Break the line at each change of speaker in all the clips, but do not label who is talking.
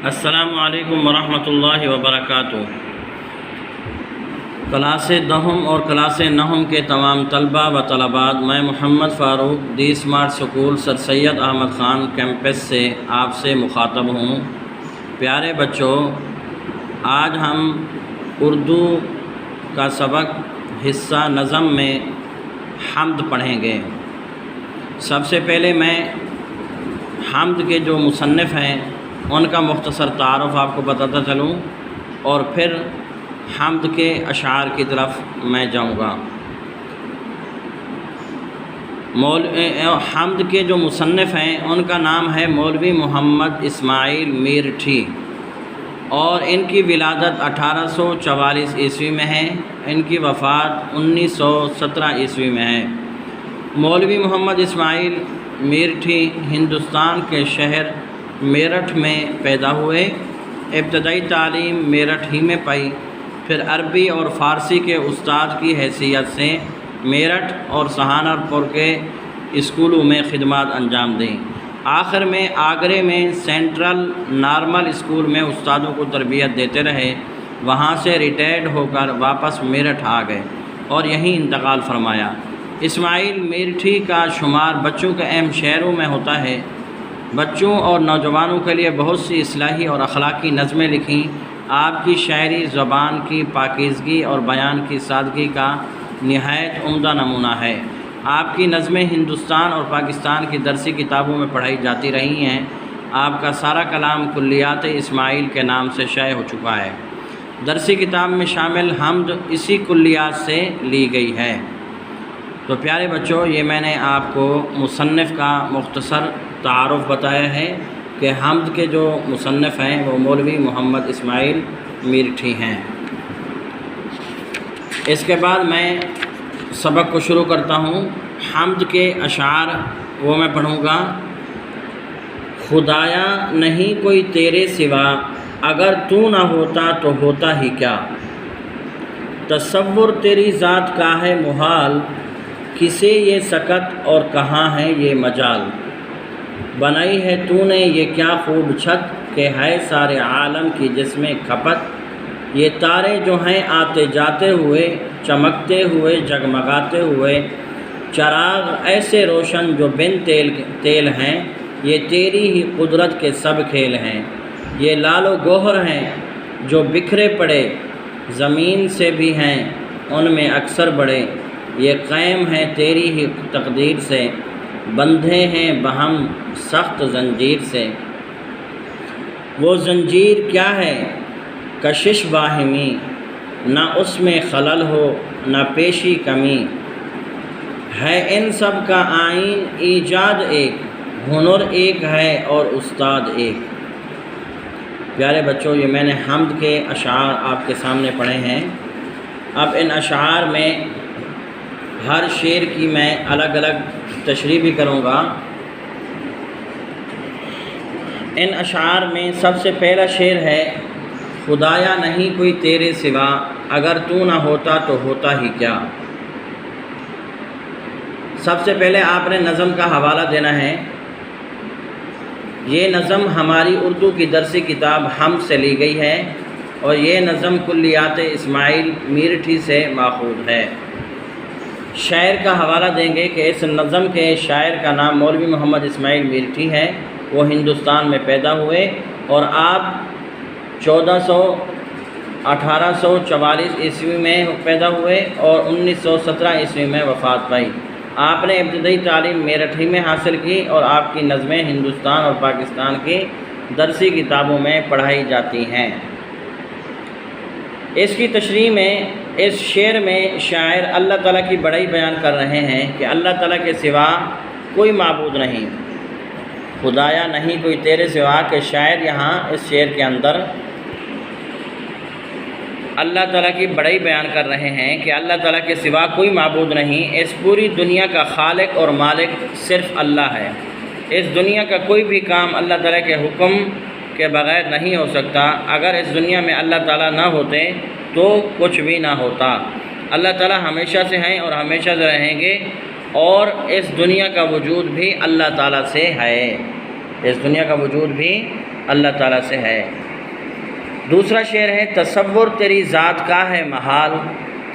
السلام علیکم ورحمۃ اللہ وبرکاتہ۔ کلاس دہم اور کلاس نہم کے تمام طلبہ و طلبات، میں محمد فاروق دی اسمارٹ سکول سر سید احمد خان کیمپس سے آپ سے مخاطب ہوں۔ پیارے بچوں، آج ہم اردو کا سبق حصہ نظم میں حمد پڑھیں گے۔ سب سے پہلے میں حمد کے جو مصنف ہیں ان کا مختصر تعارف آپ کو بتاتا چلوں اور پھر حمد کے اشعار کی طرف میں جاؤں گا۔ حمد کے جو مصنف ہیں ان کا نام ہے مولوی محمد اسماعیل میرٹھی، اور ان کی ولادت 1844 عیسوی میں ہے، ان کی وفات 1917 عیسوی میں ہے۔ مولوی محمد اسماعیل میرٹھی ہندوستان کے شہر میرٹھ میں پیدا ہوئے۔ ابتدائی تعلیم میرٹھ ہی میں پائی، پھر عربی اور فارسی کے استاد کی حیثیت سے میرٹھ اور سہارنپور کے اسکولوں میں خدمات انجام دیں۔ آخر میں آگرے میں سینٹرل نارمل اسکول میں استادوں کو تربیت دیتے رہے، وہاں سے ریٹائرڈ ہو کر واپس میرٹھ آ گئے اور یہیں انتقال فرمایا۔ اسماعیل میرٹھی کا شمار بچوں کے اہم شعروں میں ہوتا ہے۔ بچوں اور نوجوانوں کے لیے بہت سی اصلاحی اور اخلاقی نظمیں لکھیں۔ آپ کی شاعری زبان کی پاکیزگی اور بیان کی سادگی کا نہایت عمدہ نمونہ ہے۔ آپ کی نظمیں ہندوستان اور پاکستان کی درسی کتابوں میں پڑھائی جاتی رہی ہیں۔ آپ کا سارا کلام کلیات اسماعیل کے نام سے شائع ہو چکا ہے۔ درسی کتاب میں شامل حمد اسی کلیات سے لی گئی ہے۔ تو پیارے بچوں، یہ میں نے آپ کو مصنف کا مختصر تعارف بتایا ہے کہ حمد کے جو مصنف ہیں وہ مولوی محمد اسماعیل میرٹھی ہیں۔ اس کے بعد میں سبق کو شروع کرتا ہوں۔ حمد کے اشعار وہ میں پڑھوں گا۔ خدایا نہیں کوئی تیرے سوا، اگر تو نہ ہوتا تو ہوتا ہی کیا۔ تصور تیری ذات کا ہے محال، کسے یہ سکت اور کہاں ہے یہ مجال۔ بنائی ہے تو نے یہ کیا خوب چھت، کہ ہے سارے عالم کی جس میں کھپت۔ یہ تارے جو ہیں آتے جاتے ہوئے، چمکتے ہوئے جگمگاتے ہوئے، چراغ ایسے روشن جو بن تیل ہیں، یہ تیری ہی قدرت کے سب کھیل ہیں۔ یہ لال و گوہر ہیں جو بکھرے پڑے، زمین سے بھی ہیں ان میں اکثر بڑے۔ یہ قائم ہیں تیری ہی تقدیر سے، بندھے ہیں بہم سخت زنجیر سے۔ وہ زنجیر کیا ہے کشش باہمی، نہ اس میں خلل ہو نہ پیشی کمی۔ ہے ان سب کا آئین ایجاد ایک، ہنر ایک ہے اور استاد ایک۔ پیارے بچوں، یہ میں نے حمد کے اشعار آپ کے سامنے پڑھے ہیں۔ اب ان اشعار میں ہر شعر کی میں الگ الگ تشریح بھی کروں گا۔ ان اشعار میں سب سے پہلا شعر ہے، خدایا نہیں کوئی تیرے سوا، اگر تو نہ ہوتا تو ہوتا ہی کیا۔ سب سے پہلے آپ نے نظم کا حوالہ دینا ہے۔ یہ نظم ہماری اردو کی درسی کتاب حمد سے لی گئی ہے، اور یہ نظم کلیات اسماعیل میرٹھی سے ماخوذ ہے۔ شاعر کا حوالہ دیں گے کہ اس نظم کے شاعر کا نام مولوی محمد اسماعیل میرٹھی ہے۔ وہ ہندوستان میں پیدا ہوئے اور آپ 1844 عیسوی میں پیدا ہوئے اور 1917 عیسوی میں وفات پائی۔ آپ نے ابتدائی تعلیم میرٹھ ہی میں حاصل کی، اور آپ کی نظمیں ہندوستان اور پاکستان کی درسی کتابوں میں پڑھائی جاتی ہیں۔ اس کی تشریح میں اس شعر میں شاعر اللہ تعالیٰ کی بڑائی بیان کر رہے ہیں کہ اللہ تعالیٰ کے سوا کوئی معبود نہیں۔ خدایا نہیں کوئی تیرے سوا، کہ شاعر یہاں اس شعر کے اندر اللہ تعالیٰ کی بڑائی بیان کر رہے ہیں کہ اللہ تعالیٰ کے سوا کوئی معبود نہیں۔ اس پوری دنیا کا خالق اور مالک صرف اللہ ہے۔ اس دنیا کا کوئی بھی کام اللہ تعالیٰ کے حکم کے بغیر نہیں ہو سکتا۔ اگر اس دنیا میں اللہ تعالیٰ نہ ہوتے تو کچھ بھی نہ ہوتا۔ اللہ تعالیٰ ہمیشہ سے ہیں اور ہمیشہ سے رہیں گے، اور اس دنیا کا وجود بھی اللہ تعالیٰ سے ہے۔ اس دنیا کا وجود بھی اللہ تعالیٰ سے ہے۔ دوسرا شعر ہے تصور تیری ذات کا ہے محال،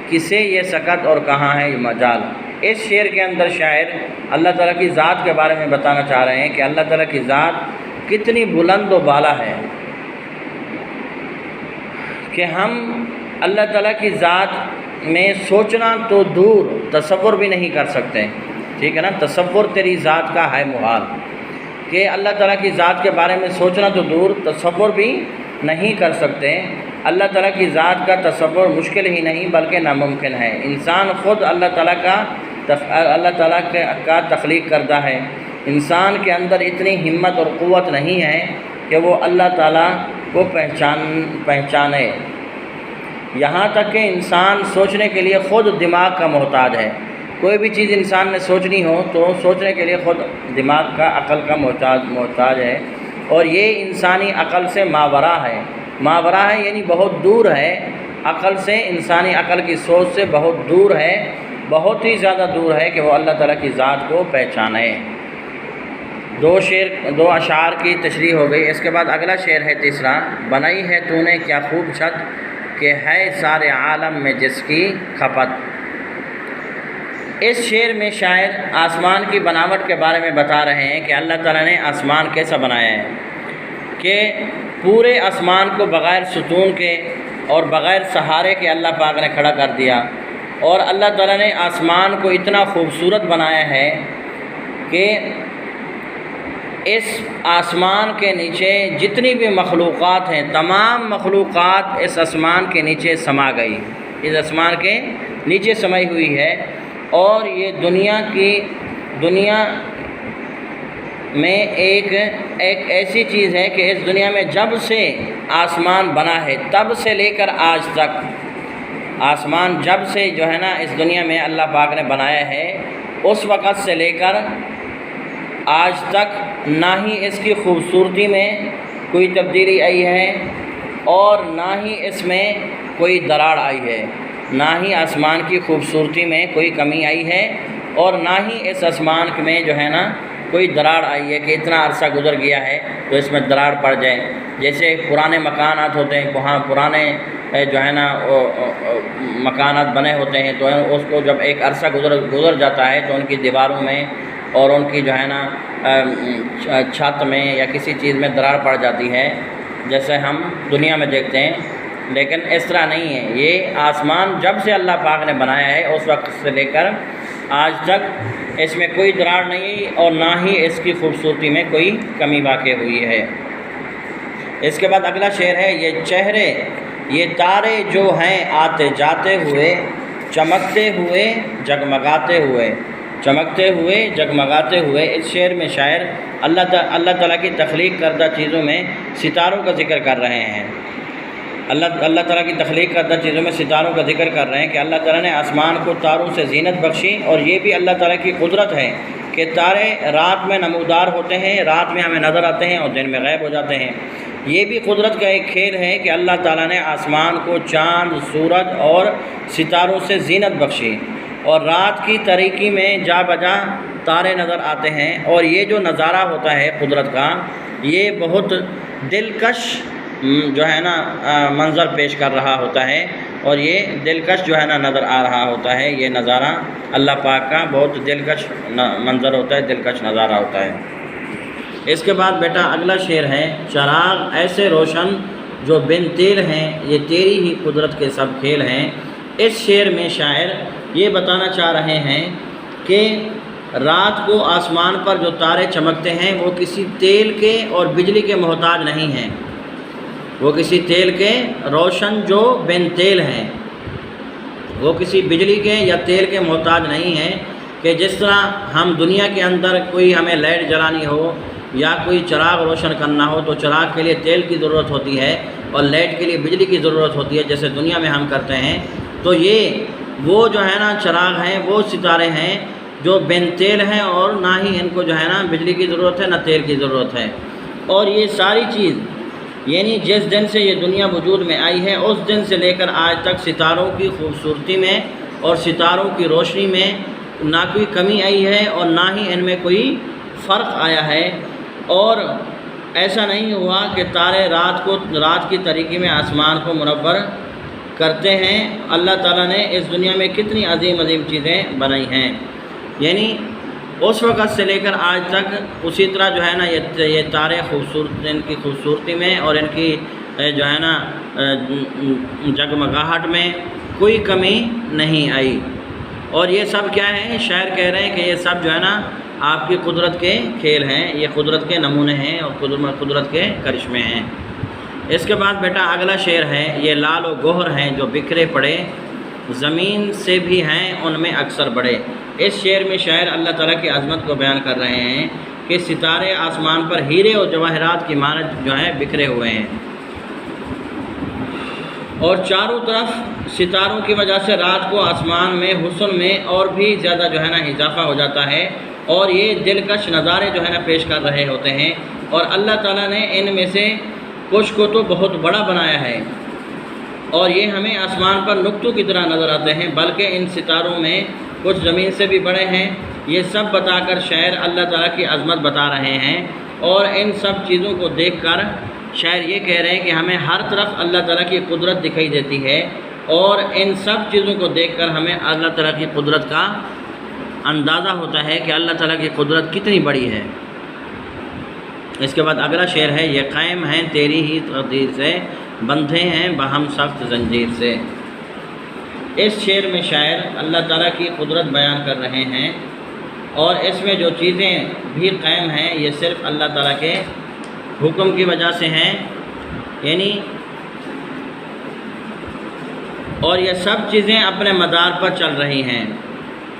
کسے یہ سکت اور کہاں ہے یہ مجال۔ اس شعر کے اندر شاعر اللہ تعالیٰ کی ذات کے بارے میں بتانا چاہ رہے ہیں کہ اللہ تعالیٰ کی ذات کتنی بلند و بالا ہے کہ ہم اللہ تعالیٰ کی ذات میں سوچنا تو دور تصور بھی نہیں کر سکتے، ٹھیک ہے نا۔ تصور تیری ذات کا ہے محال، کہ اللہ تعالیٰ کی ذات کے بارے میں سوچنا تو دور تصور بھی نہیں کر سکتے۔ اللہ تعالیٰ کی ذات کا تصور مشکل ہی نہیں بلکہ ناممکن ہے۔ انسان خود اللہ تعالیٰ کا تخلیق کردہ ہے۔ انسان کے اندر اتنی ہمت اور قوت نہیں ہے کہ وہ اللہ تعالیٰ کو پہچانے، یہاں تک کہ انسان سوچنے کے لیے خود دماغ کا محتاج ہے۔ کوئی بھی چیز انسان نے سوچنی ہو تو سوچنے کے لیے خود دماغ کا عقل کا محتاج ہے، اور یہ انسانی عقل سے ماورا ہے۔ ماورا ہے یعنی بہت دور ہے، عقل سے، انسانی عقل کی سوچ سے بہت دور ہے، بہت ہی زیادہ دور ہے کہ وہ اللہ تعالیٰ کی ذات کو پہچانے۔ دو اشعار کی تشریح ہو گئی۔ اس کے بعد اگلا شعر ہے تیسرا، بنائی ہے تو نے کیا خوب چھت، کہ ہے سارے عالم میں جس کی کھپت۔ اس شعر میں شاعر آسمان کی بناوٹ کے بارے میں بتا رہے ہیں کہ اللہ تعالیٰ نے آسمان کیسا بنایا ہے، کہ پورے آسمان کو بغیر ستون کے اور بغیر سہارے کے اللہ پاک نے کھڑا کر دیا، اور اللہ تعالیٰ نے آسمان کو اتنا خوبصورت بنایا ہے کہ اس آسمان کے نیچے جتنی بھی مخلوقات ہیں تمام مخلوقات اس آسمان کے نیچے سما گئی، اس آسمان کے نیچے سمائی ہوئی ہے۔ اور یہ دنیا میں ایک ایسی چیز ہے کہ اس دنیا میں جب سے آسمان بنا ہے تب سے لے کر آج تک، آسمان جب سے جو ہے نا اس دنیا میں اللہ پاک نے بنایا ہے، اس وقت سے لے کر آج تک نہ ہی اس کی خوبصورتی میں کوئی تبدیلی آئی ہے اور نہ ہی اس میں کوئی دراڑ آئی ہے، نہ ہی آسمان کی خوبصورتی میں کوئی کمی آئی ہے، اور نہ ہی اس آسمان میں جو ہے نا کوئی دراڑ آئی ہے کہ اتنا عرصہ گزر گیا ہے تو اس میں دراڑ پڑ جائے۔ جیسے پرانے مکانات ہوتے ہیں، وہاں پرانے جو ہے نا مکانات بنے ہوتے ہیں تو اس کو جب ایک عرصہ گزر جاتا ہے تو ان کی دیواروں میں اور ان کی جو ہے نا چھت میں یا کسی چیز میں دراڑ پڑ جاتی ہے، جیسے ہم دنیا میں دیکھتے ہیں۔ لیکن اس طرح نہیں ہے، یہ آسمان جب سے اللہ پاک نے بنایا ہے اس وقت سے لے کر آج تک اس میں کوئی دراڑ نہیں اور نہ ہی اس کی خوبصورتی میں کوئی کمی واقع ہوئی ہے۔ اس کے بعد اگلا شعر ہے، یہ چہرے یہ تارے جو ہیں آتے جاتے ہوئے، چمکتے ہوئے جگمگاتے ہوئے، چمکتے ہوئے جگمگاتے ہوئے۔ اس شعر میں شاعر اللہ تعالیٰ کی تخلیق کردہ چیزوں میں ستاروں کا ذکر کر رہے ہیں۔ اللہ تعالیٰ کی تخلیق کردہ چیزوں میں ستاروں کا ذکر کر رہے ہیں کہ اللہ تعالیٰ نے آسمان کو تاروں سے زینت بخشی، اور یہ بھی اللہ تعالیٰ کی قدرت ہے کہ تارے رات میں نمودار ہوتے ہیں، رات میں ہمیں نظر آتے ہیں اور دن میں غائب ہو جاتے ہیں۔ یہ بھی قدرت کا ایک کھیل ہے کہ اللہ تعالیٰ نے آسمان کو چاند، سورج اور ستاروں سے زینت بخشی، اور رات کی تاریکی میں جا بجا تارے نظر آتے ہیں، اور یہ جو نظارہ ہوتا ہے قدرت کا، یہ بہت دلکش جو ہے نا منظر پیش کر رہا ہوتا ہے، اور یہ دلکش جو ہے نا نظر آ رہا ہوتا ہے۔ یہ نظارہ اللہ پاک کا بہت دلکش منظر ہوتا ہے، دلکش نظارہ ہوتا ہے۔ اس کے بعد بیٹا اگلا شعر ہے، چراغ ایسے روشن جو بن تیر ہیں، یہ تیری ہی قدرت کے سب کھیل ہیں۔ اس شعر میں شاعر یہ بتانا چاہ رہے ہیں کہ رات کو آسمان پر جو تارے چمکتے ہیں وہ کسی تیل کے اور بجلی کے محتاج نہیں ہیں، وہ کسی تیل کے روشن جو بن تیل ہیں، وہ کسی بجلی کے یا تیل کے محتاج نہیں ہیں، کہ جس طرح ہم دنیا کے اندر کوئی ہمیں لائٹ جلانی ہو یا کوئی چراغ روشن کرنا ہو تو چراغ کے لیے تیل کی ضرورت ہوتی ہے اور لائٹ کے لیے بجلی کی ضرورت ہوتی ہے، جیسے دنیا میں ہم کرتے ہیں۔ تو یہ وہ جو ہے نا چراغ ہیں، وہ ستارے ہیں جو بن تیل ہیں، اور نہ ہی ان کو جو ہے نا بجلی کی ضرورت ہے نہ تیل کی ضرورت ہے۔ اور یہ ساری چیز یعنی جس دن سے یہ دنیا وجود میں آئی ہے اس دن سے لے کر آج تک ستاروں کی خوبصورتی میں اور ستاروں کی روشنی میں نہ کوئی کمی آئی ہے اور نہ ہی ان میں کوئی فرق آیا ہے۔ اور ایسا نہیں ہوا کہ تارے رات کی تاریکی میں آسمان کو منور کرتے ہیں۔ اللہ تعالیٰ نے اس دنیا میں کتنی عظیم عظیم چیزیں بنائی ہیں، یعنی اس وقت سے لے کر آج تک اسی طرح جو ہے نا یہ تارے ان کی خوبصورتی میں اور ان کی جو ہے نا جگمگاہٹ میں کوئی کمی نہیں آئی۔ اور یہ سب کیا ہے؟ شاعر کہہ رہے ہیں کہ یہ سب جو ہے نا آپ کی قدرت کے کھیل ہیں، یہ قدرت کے نمونے ہیں اور قدرت کے کرشمے ہیں۔ اس کے بعد بیٹا اگلا شعر ہے، یہ لال و گوہر ہیں جو بکھرے پڑے، زمین سے بھی ہیں ان میں اکثر بڑے۔ اس شعر میں شاعر اللہ تعالیٰ کی عظمت کو بیان کر رہے ہیں کہ ستارے آسمان پر ہیرے اور جواہرات کی مانند جو ہیں بکھرے ہوئے ہیں، اور چاروں طرف ستاروں کی وجہ سے رات کو آسمان میں حسن میں اور بھی زیادہ جو ہے نا اضافہ ہو جاتا ہے، اور یہ دلکش نظارے جو ہے نا پیش کر رہے ہوتے ہیں۔ اور اللہ تعالیٰ نے ان میں سے کچھ کو تو بہت بڑا بنایا ہے، اور یہ ہمیں آسمان پر نقطوں کی طرح نظر آتے ہیں، بلکہ ان ستاروں میں کچھ زمین سے بھی بڑے ہیں۔ یہ سب بتا کر شاعر اللہ تعالیٰ کی عظمت بتا رہے ہیں، اور ان سب چیزوں کو دیکھ کر شاعر یہ کہہ رہے ہیں کہ ہمیں ہر طرف اللہ تعالیٰ کی قدرت دکھائی دیتی ہے، اور ان سب چیزوں کو دیکھ کر ہمیں اللہ تعالیٰ کی قدرت کا اندازہ ہوتا ہے کہ اللہ تعالیٰ کی قدرت کتنی بڑی ہے۔ اس کے بعد اگلا شعر ہے، یہ قائم ہیں تیری ہی تقدیر سے، بندھے ہیں بہم سخت زنجیر سے۔ اس شعر میں شاعر اللہ تعالیٰ کی قدرت بیان کر رہے ہیں، اور اس میں جو چیزیں بھی قائم ہیں یہ صرف اللہ تعالیٰ کے حکم کی وجہ سے ہیں، یعنی اور یہ سب چیزیں اپنے مدار پر چل رہی ہیں۔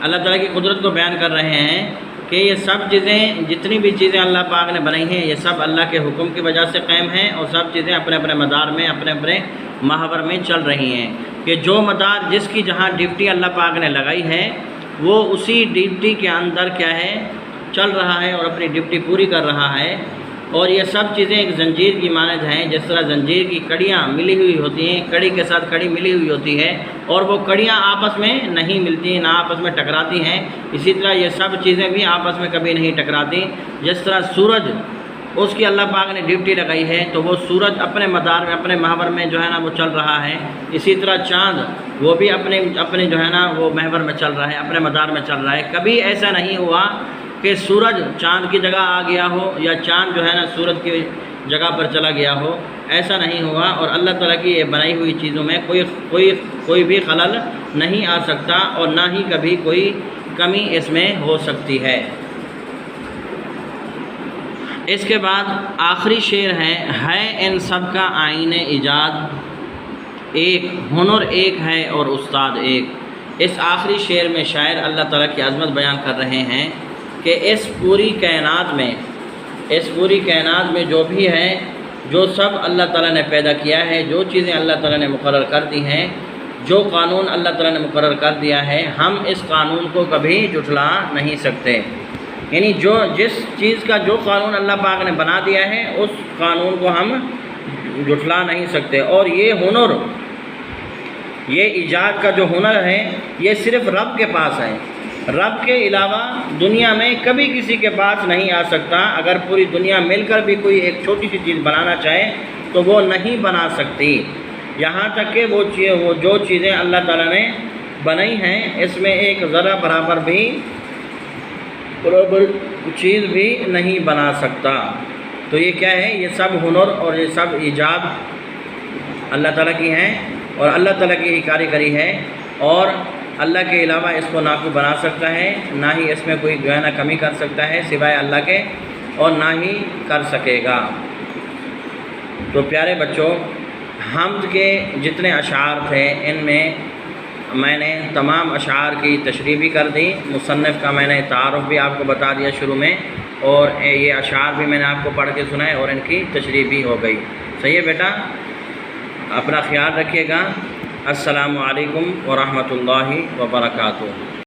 اللہ تعالیٰ کی قدرت کو بیان کر رہے ہیں کہ یہ سب چیزیں، جتنی بھی چیزیں اللہ پاک نے بنائی ہیں، یہ سب اللہ کے حکم کی وجہ سے قائم ہیں، اور سب چیزیں اپنے اپنے مدار میں اپنے اپنے محور میں چل رہی ہیں، کہ جو مدار جس کی جہاں ڈیوٹی اللہ پاک نے لگائی ہے وہ اسی ڈیوٹی کے اندر کیا ہے چل رہا ہے اور اپنی ڈیوٹی پوری کر رہا ہے۔ اور یہ سب چیزیں ایک زنجیر کی مانند ہیں، جس طرح زنجیر کی کڑیاں ملی ہوئی ہوتی ہیں، کڑی کے ساتھ کڑی ملی ہوئی ہوتی ہے، اور وہ کڑیاں آپس میں نہیں ملتی، نہ آپس میں ٹکراتی ہیں، اسی طرح یہ سب چیزیں بھی آپس میں کبھی نہیں ٹکراتی۔ جس طرح سورج، اس کی اللہ پاک نے ڈیوٹی لگائی ہے تو وہ سورج اپنے مدار میں اپنے محور میں جو ہے نا وہ چل رہا ہے، اسی طرح چاند وہ بھی اپنے جو ہے نا وہ محور میں چل رہا ہے، اپنے مدار میں چل رہا ہے۔ کبھی ایسا نہیں ہوا کہ سورج چاند کی جگہ آ گیا ہو یا چاند جو ہے نا سورج کی جگہ پر چلا گیا ہو، ایسا نہیں ہوا۔ اور اللہ تعالیٰ کی یہ بنائی ہوئی چیزوں میں کوئی بھی خلل نہیں آ سکتا، اور نہ ہی کبھی کوئی کمی اس میں ہو سکتی ہے۔ اس کے بعد آخری شعر ہے ان سب کا آئین ایجاد ایک، ہنر ایک ہے اور استاد ایک۔ اس آخری شعر میں شاعر اللہ تعالیٰ کی عظمت بیان کر رہے ہیں کہ اس پوری کائنات میں جو بھی ہے، جو سب اللہ تعالیٰ نے پیدا کیا ہے، جو چیزیں اللہ تعالیٰ نے مقرر کر دی ہیں، جو قانون اللہ تعالیٰ نے مقرر کر دیا ہے، ہم اس قانون کو کبھی جھٹلا نہیں سکتے۔ یعنی جس چیز کا جو قانون اللہ پاک نے بنا دیا ہے اس قانون کو ہم جھٹلا نہیں سکتے۔ اور یہ ہنر، یہ ایجاد کا جو ہنر ہے یہ صرف رب کے پاس ہے، رب کے علاوہ دنیا میں کبھی کسی کے پاس نہیں آ سکتا۔ اگر پوری دنیا مل کر بھی کوئی ایک چھوٹی سی چیز بنانا چاہے تو وہ نہیں بنا سکتی، یہاں تک کہ وہ جو چیزیں اللہ تعالیٰ نے بنائی ہیں اس میں ایک ذرہ برابر چیز بھی نہیں بنا سکتا۔ تو یہ کیا ہے؟ یہ سب ہنر اور یہ سب ایجاد اللہ تعالیٰ کی ہیں، اور اللہ تعالیٰ کی ہی کاریگری ہے، اور اللہ کے علاوہ اس کو نہ کوئی بنا سکتا ہے، نہ ہی اس میں کوئی جو ہے نا کمی کر سکتا ہے سوائے اللہ کے، اور نہ ہی کر سکے گا۔ تو پیارے بچوں، حمد کے جتنے اشعار تھے ان میں میں نے تمام اشعار کی تشریح بھی کر دی، مصنف کا میں نے تعارف بھی آپ کو بتا دیا شروع میں، اور یہ اشعار بھی میں نے آپ کو پڑھ کے سنائے اور ان کی تشریح بھی ہو گئی۔ صحیح ہے بیٹا؟ اپنا خیال رکھیے گا۔ السلام علیکم ورحمۃ اللہ وبرکاتہ۔